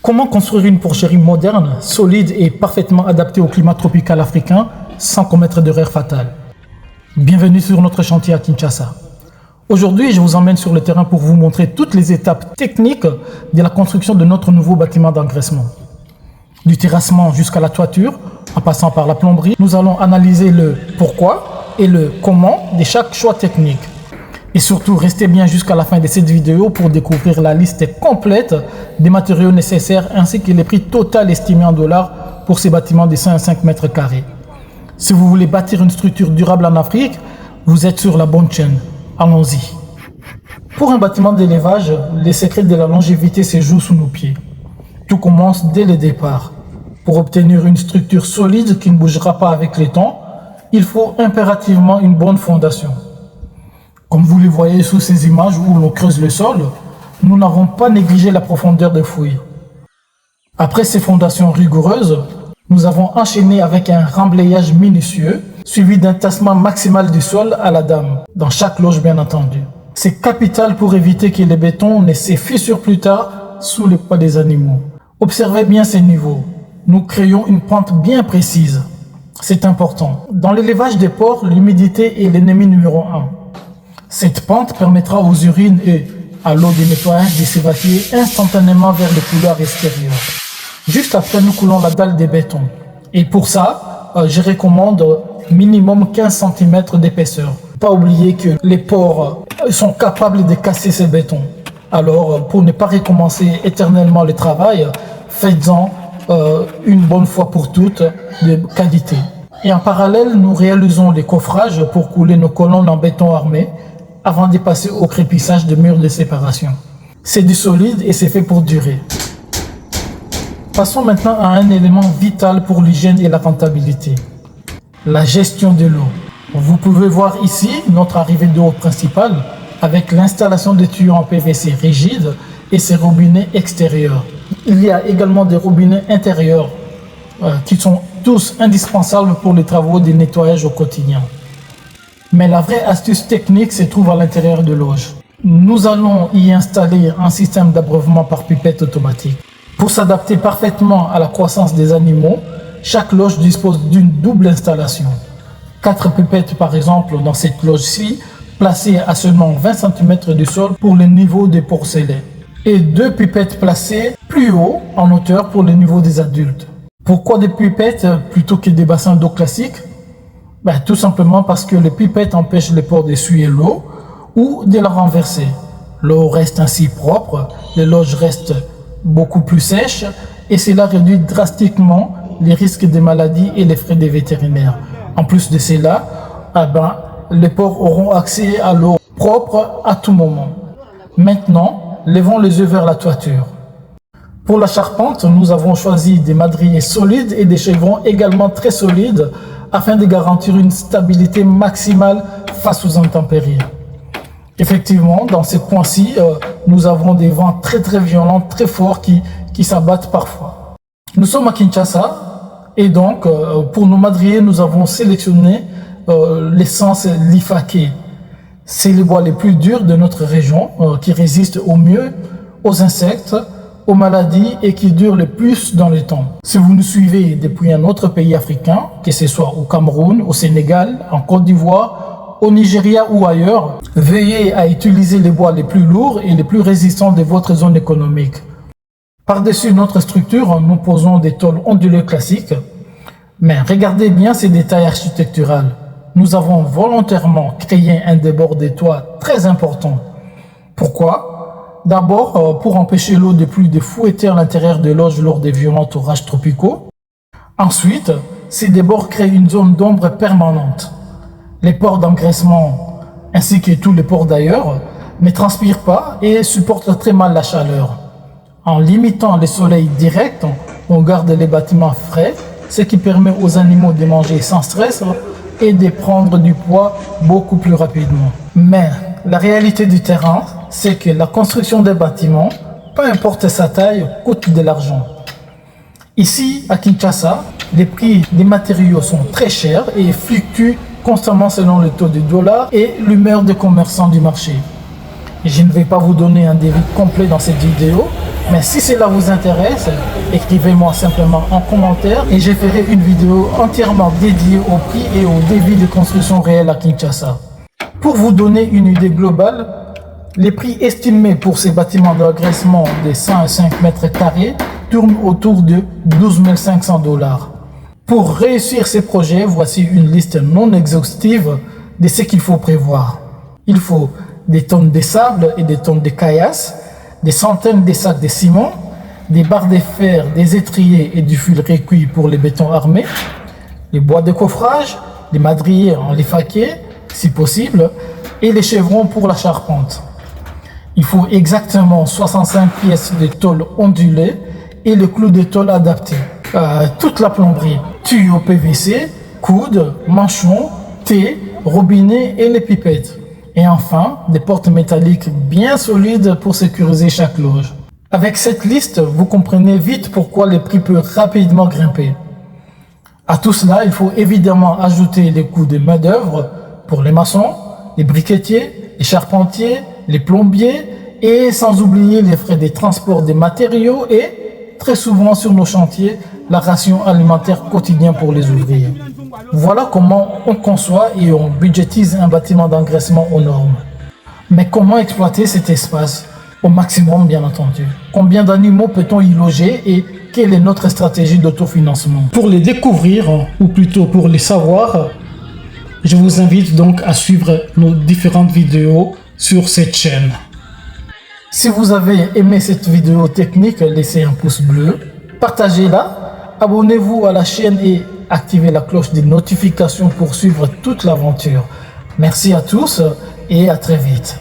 Comment construire une porcherie moderne, solide et parfaitement adaptée au climat tropical africain sans commettre d'erreurs fatales? Bienvenue sur notre chantier à Kinshasa. Aujourd'hui, je vous emmène sur le terrain pour vous montrer toutes les étapes techniques de la construction de notre nouveau bâtiment d'engraissement. Du terrassement jusqu'à la toiture, en passant par la plomberie, nous allons analyser le pourquoi et le comment de chaque choix technique. Et surtout, restez bien jusqu'à la fin de cette vidéo pour découvrir la liste complète des matériaux nécessaires ainsi que les prix total estimés en dollars pour ces bâtiments de 105 mètres carrés. Si vous voulez bâtir une structure durable en Afrique, vous êtes sur la bonne chaîne. Allons-y. Pour un bâtiment d'élevage, les secrets de la longévité se jouent sous nos pieds. Tout commence dès le départ. Pour obtenir une structure solide qui ne bougera pas avec le temps, il faut impérativement une bonne fondation. Comme vous le voyez sous ces images où l'on creuse le sol, nous n'avons pas négligé la profondeur des fouilles. Après ces fondations rigoureuses, nous avons enchaîné avec un remblayage minutieux, suivi d'un tassement maximal du sol à la dame, dans chaque loge bien entendu. C'est capital pour éviter que le béton ne se fissure plus tard sous le poids des animaux. Observez bien ces niveaux. Nous créons une pente bien précise. C'est important. Dans l'élevage des porcs, l'humidité est l'ennemi numéro 1. Cette pente permettra aux urines et à l'eau de nettoyage de s'évacuer instantanément vers le couloir extérieur. Juste après, nous coulons la dalle de béton. Et pour ça, je recommande minimum 15 cm d'épaisseur. Pas oublier que les porcs sont capables de casser ce béton. Alors, pour ne pas recommencer éternellement le travail, faites-en une bonne fois pour toutes de qualité. Et en parallèle, nous réalisons les coffrages pour couler nos colonnes en béton armé avant de passer au crépissage de murs de séparation. C'est du solide et c'est fait pour durer. Passons maintenant à un élément vital pour l'hygiène et la rentabilité. La gestion de l'eau. Vous pouvez voir ici notre arrivée d'eau principale avec l'installation des tuyaux en PVC rigides et ses robinets extérieurs. Il y a également des robinets intérieurs qui sont tous indispensables pour les travaux de nettoyage au quotidien. Mais la vraie astuce technique se trouve à l'intérieur de loge. Nous allons y installer un système d'abreuvement par pipette automatique. Pour s'adapter parfaitement à la croissance des animaux, chaque loge dispose d'une double installation. 4 pipettes par exemple dans cette loge-ci, placées à seulement 20 cm du sol pour le niveau des porcelets. Et 2 pipettes placées plus haut en hauteur pour le niveau des adultes. Pourquoi des pipettes plutôt que des bassins d'eau classiques? Tout simplement parce que les pipettes empêchent les porcs d'essuyer l'eau ou de la renverser. L'eau reste ainsi propre, les loges restent beaucoup plus sèches et cela réduit drastiquement les risques de maladies et les frais des vétérinaires. En plus de cela, les porcs auront accès à l'eau propre à tout moment. Maintenant, levons les yeux vers la toiture. Pour la charpente, nous avons choisi des madriers solides et des chevrons également très solides afin de garantir une stabilité maximale face aux intempéries. Effectivement, dans ces coins-ci, nous avons des vents très violents, très forts qui s'abattent parfois. Nous sommes à Kinshasa et donc pour nos madriers, nous avons sélectionné l'essence Lifake. C'est les bois les plus durs de notre région qui résistent au mieux aux insectes, aux maladies et qui durent le plus dans le temps. Si vous nous suivez depuis un autre pays africain, que ce soit au Cameroun, au Sénégal, en Côte d'Ivoire, au Nigeria ou ailleurs, veillez à utiliser les bois les plus lourds et les plus résistants de votre zone économique. Par-dessus notre structure, nous posons des tôles ondulées classiques, mais regardez bien ces détails architecturaux. Nous avons volontairement créé un débord des toits très important. Pourquoi ? D'abord, pour empêcher l'eau de pluie de fouetter à l'intérieur des loges lors des violents orages tropicaux. Ensuite, ces débords créent une zone d'ombre permanente. Les porcs d'engraissement, ainsi que tous les porcs d'ailleurs, ne transpirent pas et supportent très mal la chaleur. En limitant le soleil direct, on garde les bâtiments frais, ce qui permet aux animaux de manger sans stress et de prendre du poids beaucoup plus rapidement. Mais la réalité du terrain, c'est que la construction des bâtiments, peu importe sa taille, coûte de l'argent. Ici, à Kinshasa, les prix des matériaux sont très chers et fluctuent constamment selon le taux du dollar et l'humeur des commerçants du marché. Je ne vais pas vous donner un devis complet dans cette vidéo, mais si cela vous intéresse, écrivez-moi simplement en commentaire et je ferai une vidéo entièrement dédiée au prix et au devis de construction réelle à Kinshasa. Pour vous donner une idée globale, les prix estimés pour ces bâtiments d'engraissement de 105 mètres carrés tournent autour de 12 500 $. Pour réussir ces projets, voici une liste non exhaustive de ce qu'il faut prévoir. Il faut des tonnes de sable et des tonnes de caillasse, des centaines de sacs de ciment, des barres de fer, des étriers et du fil recuit pour les bétons armés, les bois de coffrage, les madriers en lifaqué, si possible, et les chevrons pour la charpente. Il faut exactement 65 pièces de tôle ondulée et le clou de tôle adapté. Toute la plomberie, tuyaux PVC, coudes, manchons, thé, robinet et les pipettes. Et enfin, des portes métalliques bien solides pour sécuriser chaque loge. Avec cette liste, vous comprenez vite pourquoi les prix peuvent rapidement grimper. À tout cela, il faut évidemment ajouter les coûts de main-d'œuvre pour les maçons, les briquetiers, les charpentiers, les plombiers et sans oublier les frais de transport des matériaux et, très souvent sur nos chantiers, la ration alimentaire quotidienne pour les ouvriers. Voilà comment on conçoit et on budgétise un bâtiment d'engraissement aux normes. Mais comment exploiter cet espace? Au maximum, bien entendu. Combien d'animaux peut-on y loger et quelle est notre stratégie d'autofinancement? Pour les découvrir, ou plutôt pour les savoir, je vous invite donc à suivre nos différentes vidéos sur cette chaîne. Si vous avez aimé cette vidéo technique, laissez un pouce bleu, partagez-la, abonnez-vous à la chaîne et activez la cloche des notifications pour suivre toute l'aventure. Merci à tous et à très vite.